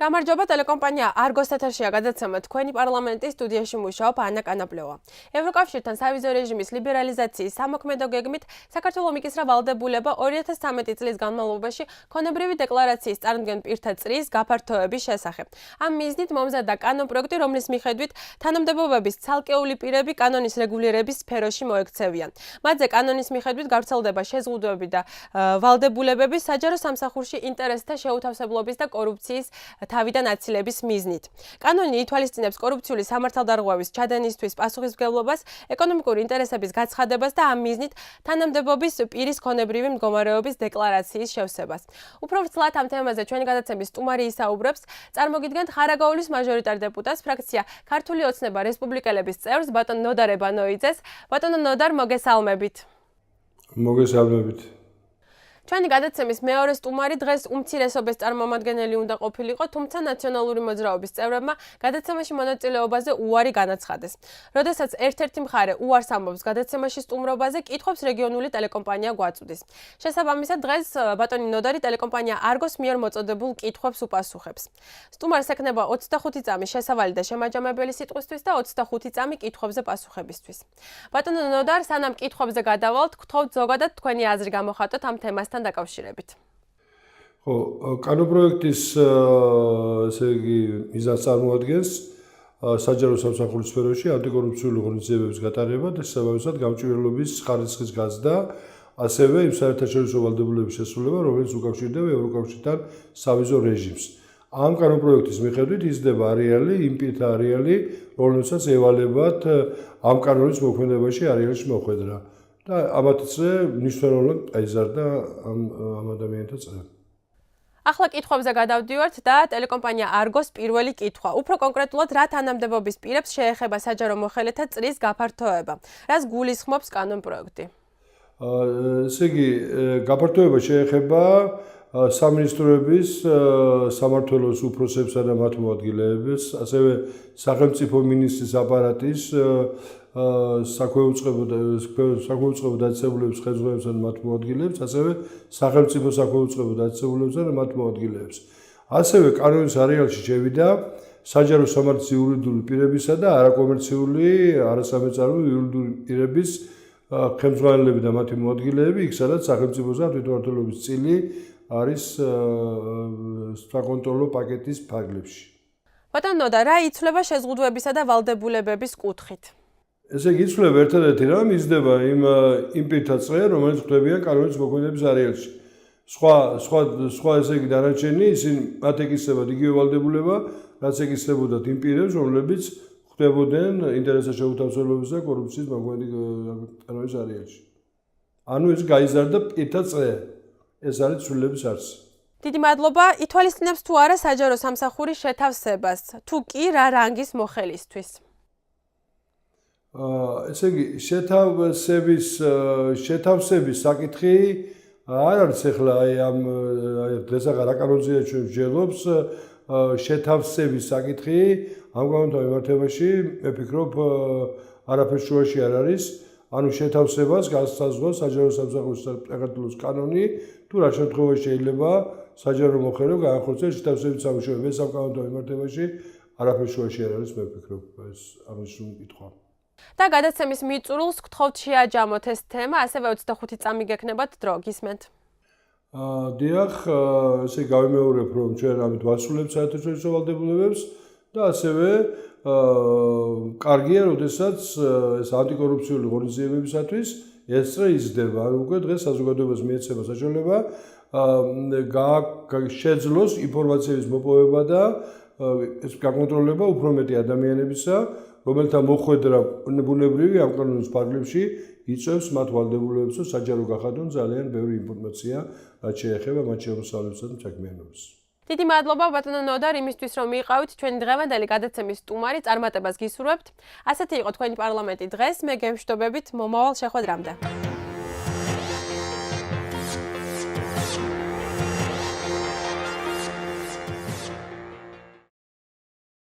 გამარჯობა, ტელეკომპანია Argos ეთერშია გადაცემა თქვენი პარლამენტის სტუდიაში მუშაობ ანა კანაპლევა. ევროკავშირთან სავიზო რეჟიმის ლიბერალიზაციის სამოქმედო გეგმით საქართველოს მიკისრა ვალდებულება 2013 წლის განმავლობაში ქონებრივი დეკლარაციის წარმოდგენ პირთა წრის გაფართოების შესახებ. ამ მიზნით მომზადდა კანონპროექტი, რომლის მიხედვით თანამდებობების ცალკეული პირები კანონის რეგულირების სფეროში მოექცევიან. მათზე კანონის მიხედვით გავრცელდება შეზღუდვები და ვალდებულებები საჯარო სამსახურში ინტერესთა შეუთავსებლობის და კორუფციის თავიდან აცილების მიზნით. კანონი ითვალისწინებს კორუფციული სამართალდარღვევის ჩადენისთვის პასუხისმგებლობას, ეკონომიკური ინტერესების გაცხადებას და ამ მიზნით თანამდებობის პირის ქონებრივი მდგომარეობის დეკლარაციის შევსებას. უფრო ვრცლად ამ თემაზე ჩვენი გადაცემის სტუმარი ისაუბრებს, წარმოგიდგენთ ხარაგაულის მაჟორიტარ დეპუტატს, ფრაქცია ქართული ოცნება რესპუბლიკელების წევრს ბატონ ნოდარ ებანოიძეს. ბატონო ნოდარ, მოგესალმებით. მოგესალმებით. ჩვენი გადაცემის მეორე სტუმარი დღეს უმცირესობის წარმომადგენელი უნდა ყოფილიყო, თუმცა ნაციონალური მოძრაობის წევრებმა გადაცემაში მონაწილეობაზე უარი განაცხადეს. როდესაც ერთ-ერთი მხარე უარს ამბობს გადაცემაში სტუმრობაზე, კითხვებს რეგიონული ტელეკომპანია გვაწვდის. შესაბამისად, დღეს ბატონი ნოდარი ტელეკომპანია Argos მიერ მოწოდებულ კითხვებს უპასუხებს. სტუმარს ექნება 25 წამი შესავალი და შემაჯამებელი სიტყვისთვის და 25 წამი კითხვებზე პასუხებისთვის. ბატონო ნოდარ, სანამ კითხვებზე გადავალთ, გთხოვთ ზოგადად თქვენი აზრი გამოხატოთ ამ თემასთან დაკავშირებით. ხო, კანონპროექტის ესე იგი მიზანს წარმოადგენს საჯარო სამსახურის სფეროში ანტიკორუფციული ღონისძიებების გატარება და შესაბამისად გამჭვირვალობის ხარისხის გაზრდა, ასევე იმ საერთაშორისო ვალდებულების შესრულება, რომელიც უკავშირდება ევროკავშირთან სავიზო რეჟიმს. ამ კანონპროექტის მიხედვით იზრდება არეალი, იმ პირთა არეალი, რომლებსაც ევალებათ ამ კანონის მოქმედებაში არეალში მოხვედრა. და ამათზე მნიშვნელოვნად გაიზარდა ამ ადამიანთა წრე. ახლა კითხვებზე გადავდივართ და ტელეკომპანია Argos პირველი კითხვა. უფრო კონკრეტულად, რა თანამდებობის პირებს შეეხება საჯარო მოხელეთა წრის გაფართოება? რას გულისხმობს კანონპროექტი? ესე იგი, გაფართოება შეეხება სამინისტროების, სამმართველოს უფროსებსა და მათ მოადგილეებს, ასევე სახელმწიფო მინისტრის აპარატის საქვეუწყებო დაწესებულების ხელმძღვანელებს და მათ მოადგილეებს, ასევე სახელმწიფო საქვეუწყებო დაწესებულებს და მათ მოადგილეებს. ასევე კანონის არეალში შევიდა საჯარო სამართლის იურიდიული პირებისა და არაკომერციული, არასამეწარმო იურიდიული პირების ხელმძღვანელები და მათი მოადგილეები, იქ სადაც სახელმწიფოსა და თვითმმართველობის წილი არის საკონტროლო პაკეტის ფარგლებში. ბატონო ნოდარ, რა იცვლება შეზღუდვებისა და ვალდებულებების კუთხით? ესე იგი, იცვლება ერთადერთი რამ იზრდება იმ პირთა წრე, რომელიც ხვდებიან კანონის მოქმედების არეალში. სხვა ესე იგი დანარჩენი, ისინი მათ ეკისრებათ იგივე ვალდებულება, რაც ეკისრებოდათ იმ პირებს, რომლებიც ხვდებოდნენ ინტერესთა შეუთავსებლობის და კორუფციის მოქმედი კანონის არეალში. ანუ ეს გაიზარდა პირთა წრე. ეს არის ცვლილების არსი. დიდი მადლობა. ითვალისწინებს თუ არა საჯარო სამსახურის შეთავსებას? თუ კი, რა რანგის მოხელისთვის? ესე იგი, შეთავსების საკითხი არ არის ახლა ამ დღესაღარ აკანონზეა ჩვენ ვჯერლობს შეთავსების საკითხი ამ კანონთან მიმართებაში მე ვფიქრობ არაფერ შუაში არ არის. ანუ შეთავსებას განსაზღვრავს საჯარო სამსახურის საქართველოს კანონი, თუ რა შემთხვევაში შეიძლება საჯარო მოხელე განახორციელოს შეთავსების სამუშაოები. ეს ამ კანონთან მიმართებაში არაფერ შუაში არ არის, მე ვფიქრობ, ეს აღნიშნული კითხვა. და გადაცემის მიწურულს გთხოვთ შეაჯამოთ ეს თემა, ასევე 25 წამი გექნებათ დრო, გისმენთ. დიახ, ესე გავიმეორებ, რომ ჩვენ ამით ვასრულებთ საერთაშორისო ვალდებულებებს და ასევე კარგია, როდესაც ეს ანტიკორუფციული ღონისძიებებისათვის ეს წრე იზრდება. ანუ უკვე დღეს საზოგადოებას მიეცემა საშუალება შეძლოს ინფორმაციების მოპოვება და ეს გაკონტროლება უფრო მეტი ადამიანებისა, რომელთა მოხვედრა ბუნებრივი ამ კანონის ფარგლებში იწევს მათ ვალდებულებებს, რომ საჯარო გახადონ ძალიან ბევრი ინფორმაცია, რაც შეეხება მათ შემოსავლებსა და საქმიანობას. დიდი მადლობა ბატონო ნოდარ იმისთვის, რომ მიყავით ჩვენი დღევანდელი გადაცემის სტუმარი, წარმატებას გისურვებთ. ასეთი იყო თქვენი პარლამენტი დღეს, მე გემშვიდობებით მომავალ შეხვედრამდე.